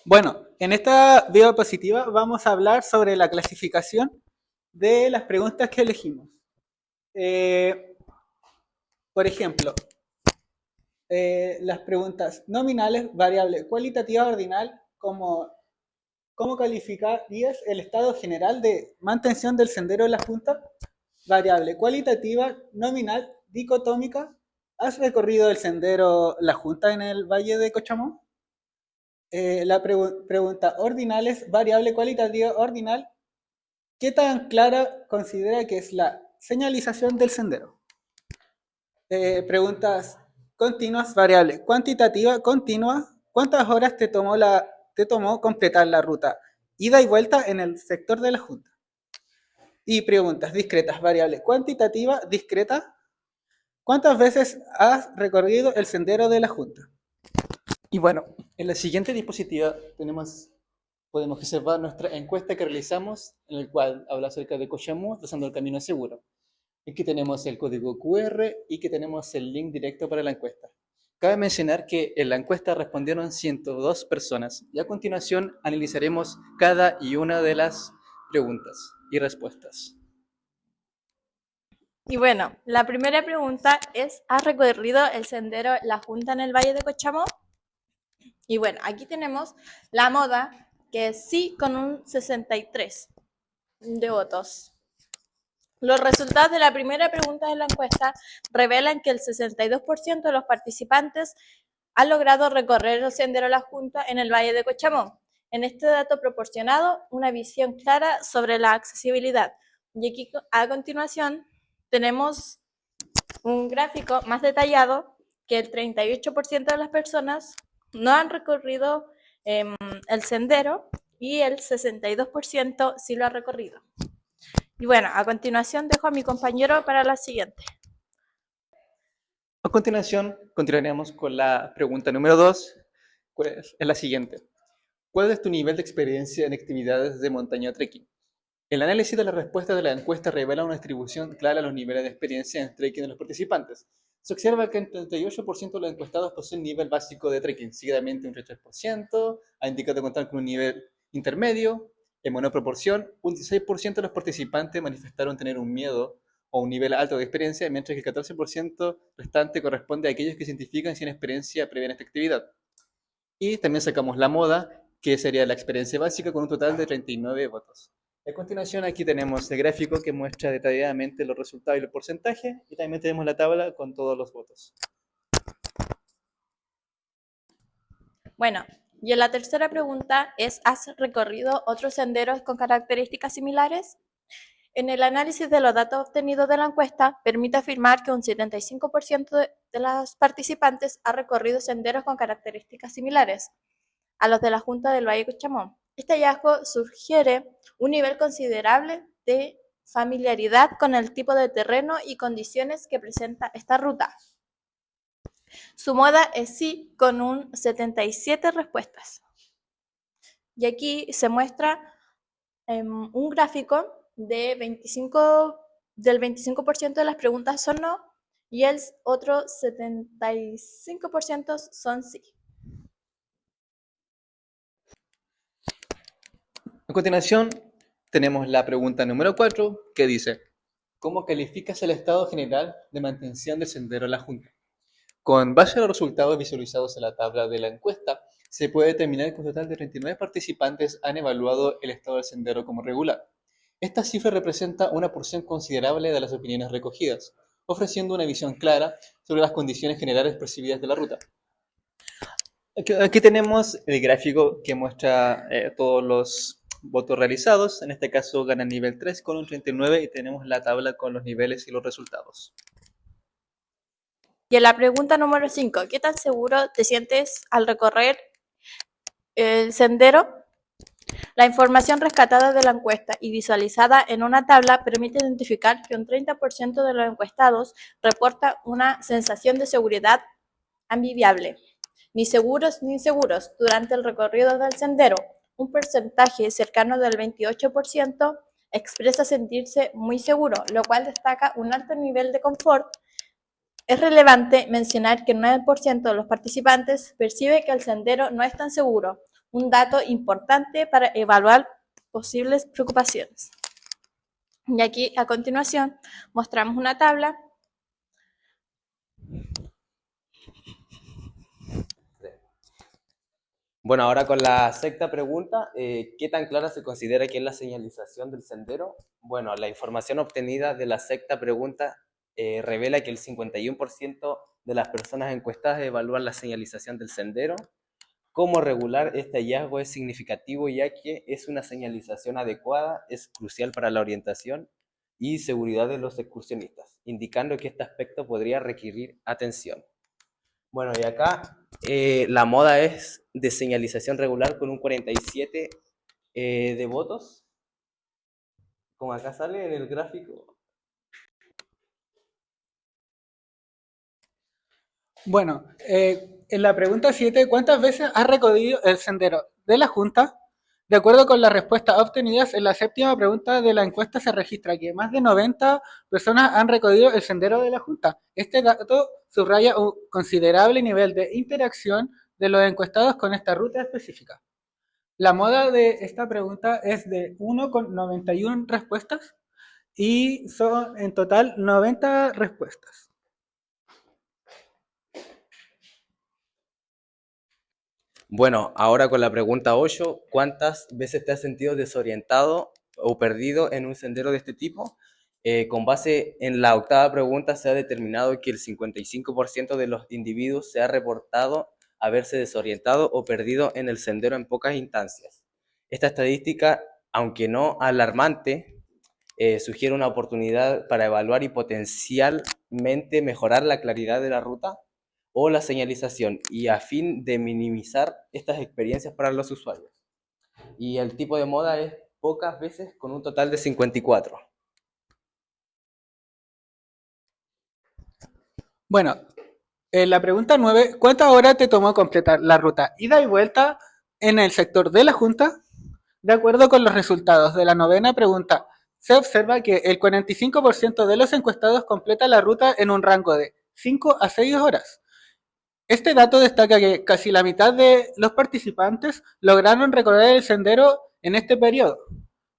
Bueno, en esta diapositiva vamos a hablar sobre la clasificación de las preguntas que elegimos. Eh, por ejemplo, las preguntas nominales, variable cualitativa ordinal, ¿cómo calificarías el estado general de mantención del sendero de la Junta? Variable cualitativa, nominal, dicotómica, ¿has recorrido el sendero La Junta en el Valle de Cochamó? Pregunta ordinal es variable cualitativa ordinal. ¿Qué tan clara considera que es la señalización del sendero? Preguntas continuas, variable cuantitativa continua. ¿Cuántas horas te tomó completar la ruta ida y vuelta en el sector de la Junta? Y preguntas discretas, variable cuantitativa discreta. ¿Cuántas veces has recorrido el sendero de la Junta? Y bueno, en la siguiente diapositiva podemos observar nuestra encuesta que realizamos, en el cual habla acerca de Cochamó, trazando el camino seguro. Aquí tenemos el código QR y que tenemos el link directo para la encuesta. Cabe mencionar que en la encuesta respondieron 102 personas y a continuación analizaremos cada y una de las preguntas y respuestas. Y bueno, la primera pregunta es, ¿has recorrido el sendero La Junta en el Valle de Cochamó? Y bueno, aquí tenemos la moda, que es sí, con un 63 de votos. Los resultados de la primera pregunta de la encuesta revelan que el 62% de los participantes ha logrado recorrer el sendero La Junta en el Valle de Cochamó. En este dato proporcionado, una visión clara sobre la accesibilidad. Y aquí a continuación tenemos un gráfico más detallado que el 38% de las personas no han recorrido el sendero y el 62% sí lo ha recorrido. Y bueno, a continuación dejo a mi compañero para la siguiente. A continuación, continuaremos con la pregunta número 2, es la siguiente. ¿Cuál es tu nivel de experiencia en actividades de montaña o trekking? El análisis de las respuestas de la encuesta revela una distribución clara de los niveles de experiencia en trekking de los participantes. Se observa que el 38% de los encuestados poseen un nivel básico de trekking, seguidamente un 33% ha indicado contar con un nivel intermedio. En menor proporción, un 16% de los participantes manifestaron tener un miedo o un nivel alto de experiencia, mientras que el 14% restante corresponde a aquellos que se identifican sin experiencia previa en esta actividad. Y también sacamos la moda, que sería la experiencia básica, con un total de 39 votos. A continuación aquí tenemos el gráfico que muestra detalladamente los resultados y los porcentajes, y también tenemos la tabla con todos los votos. Bueno, y en la tercera pregunta es, ¿has recorrido otros senderos con características similares? En el análisis de los datos obtenidos de la encuesta, permite afirmar que un 75% de las participantes ha recorrido senderos con características similares a los de la Junta del Valle de Cochamó. Este hallazgo sugiere un nivel considerable de familiaridad con el tipo de terreno y condiciones que presenta esta ruta. Su moda es sí, con un 77 respuestas. Y aquí se muestra un gráfico de del 25% de las preguntas son no y el otro 75% son sí. A continuación tenemos la pregunta número 4, que dice: ¿cómo calificas el estado general de mantención del sendero a la Junta? Con base a los resultados visualizados en la tabla de la encuesta, se puede determinar que un total de 39 participantes han evaluado el estado del sendero como regular. Esta cifra representa una porción considerable de las opiniones recogidas, ofreciendo una visión clara sobre las condiciones generales percibidas de la ruta. Aquí tenemos el gráfico que muestra todos los votos realizados. En este caso gana el nivel 3 con un 39 y tenemos la tabla con los niveles y los resultados. Y en la pregunta número 5, ¿qué tan seguro te sientes al recorrer el sendero? La información rescatada de la encuesta y visualizada en una tabla permite identificar que un 30% de los encuestados reporta una sensación de seguridad ambiviable, ni seguros ni inseguros, durante el recorrido del sendero. Un porcentaje cercano del 28% expresa sentirse muy seguro, lo cual destaca un alto nivel de confort. Es relevante mencionar que el 9% de los participantes percibe que el sendero no es tan seguro, un dato importante para evaluar posibles preocupaciones. Y aquí a continuación mostramos una tabla. Bueno, ahora con la sexta pregunta, ¿qué tan clara se considera que es la señalización del sendero? Bueno, la información obtenida de la sexta pregunta revela que el 51% de las personas encuestadas evalúan la señalización del sendero. Como regular, este hallazgo es significativo ya que es una señalización adecuada, es crucial para la orientación y seguridad de los excursionistas, indicando que este aspecto podría requerir atención. Bueno, y acá la moda es de señalización regular con un 47 de votos, como acá sale en el gráfico. Bueno, en la pregunta 7, ¿cuántas veces has recorrido el sendero de la Junta? De acuerdo con las respuestas obtenidas, en la séptima pregunta de la encuesta se registra que más de 90 personas han recorrido el sendero de la Junta. Este dato subraya un considerable nivel de interacción de los encuestados con esta ruta específica. La moda de esta pregunta es de 1,91 respuestas y son en total 90 respuestas. Bueno, ahora con la pregunta 8, ¿cuántas veces te has sentido desorientado o perdido en un sendero de este tipo? Con base en la octava pregunta se ha determinado que el 55% de los individuos se ha reportado haberse desorientado o perdido en el sendero en pocas instancias. Esta estadística, aunque no alarmante, sugiere una oportunidad para evaluar y potencialmente mejorar la claridad de la ruta o la señalización y a fin de minimizar estas experiencias para los usuarios. Y el tipo de moda es pocas veces con un total de 54. Bueno, en la pregunta 9, ¿cuántas horas te tomó completar la ruta ida y vuelta en el sector de la Junta? De acuerdo con los resultados de la novena pregunta, se observa que el 45% de los encuestados completa la ruta en un rango de 5 a 6 horas. Este dato destaca que casi la mitad de los participantes lograron recorrer el sendero en este periodo,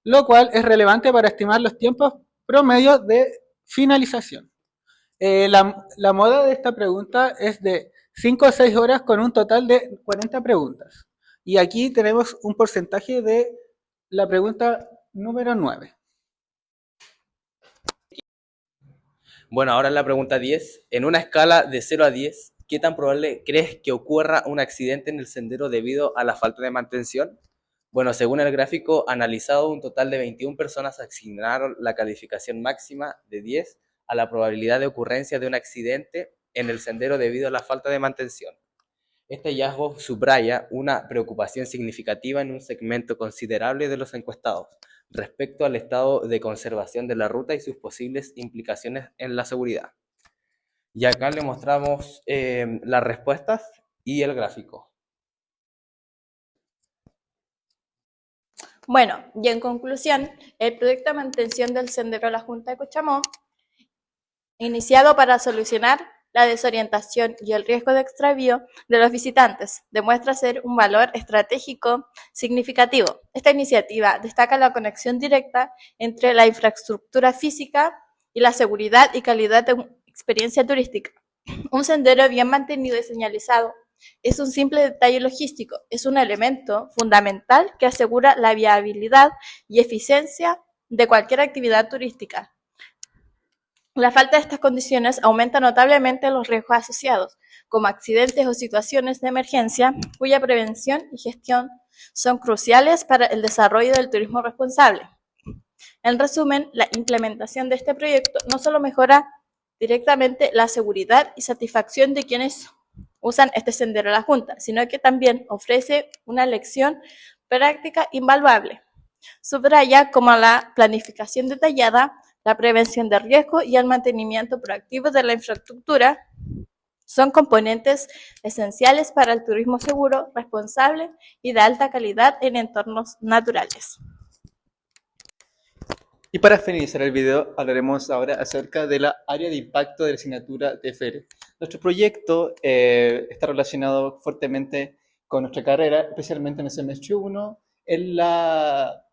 lo cual es relevante para estimar los tiempos promedios de finalización. La moda de esta pregunta es de 5 a 6 horas con un total de 40 preguntas. Y aquí tenemos un porcentaje de la pregunta número 9. Bueno, ahora la pregunta 10. En una escala de 0 a 10, ¿qué tan probable crees que ocurra un accidente en el sendero debido a la falta de mantención? Bueno, según el gráfico analizado, un total de 21 personas asignaron la calificación máxima de 10 a la probabilidad de ocurrencia de un accidente en el sendero debido a la falta de mantención. Este hallazgo subraya una preocupación significativa en un segmento considerable de los encuestados respecto al estado de conservación de la ruta y sus posibles implicaciones en la seguridad. Y acá le mostramos las respuestas y el gráfico. Bueno, y en conclusión, el proyecto de mantención del sendero de la Junta de Cochamó, iniciado para solucionar la desorientación y el riesgo de extravío de los visitantes, demuestra ser un valor estratégico significativo. Esta iniciativa destaca la conexión directa entre la infraestructura física y la seguridad y calidad de una experiencia turística. Un sendero bien mantenido y señalizado es un simple detalle logístico, es un elemento fundamental que asegura la viabilidad y eficiencia de cualquier actividad turística. La falta de estas condiciones aumenta notablemente los riesgos asociados, como accidentes o situaciones de emergencia, cuya prevención y gestión son cruciales para el desarrollo del turismo responsable. En resumen, la implementación de este proyecto no solo mejora directamente la seguridad y satisfacción de quienes usan este sendero de la Junta, sino que también ofrece una lección práctica invaluable. Subraya cómo la planificación detallada, la prevención de riesgo y el mantenimiento proactivo de la infraestructura son componentes esenciales para el turismo seguro, responsable y de alta calidad en entornos naturales. Y para finalizar el video, hablaremos ahora acerca de la área de impacto de la asignatura de FR. Nuestro proyecto está relacionado fuertemente con con nuestra carrera, especialmente en el semestre 1, en la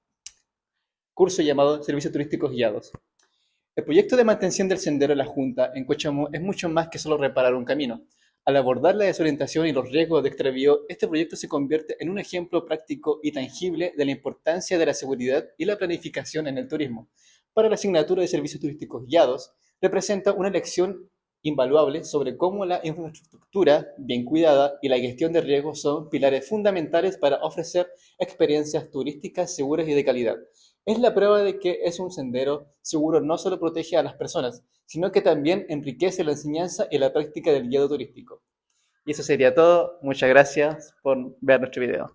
curso llamado Servicios Turísticos Guiados. El proyecto de mantención del sendero de la Junta en Cochamo es mucho más que solo reparar un camino. Al abordar la desorientación y los riesgos de extravío, este proyecto se convierte en un ejemplo práctico y tangible de la importancia de la seguridad y la planificación en el turismo. Para la asignatura de Servicios Turísticos Guiados, representa una lección invaluable sobre cómo la infraestructura bien cuidada y la gestión de riesgos son pilares fundamentales para ofrecer experiencias turísticas seguras y de calidad. Es la prueba de que es un sendero seguro no solo protege a las personas, sino que también enriquece la enseñanza y la práctica del guiado turístico. Y eso sería todo. Muchas gracias por ver nuestro video.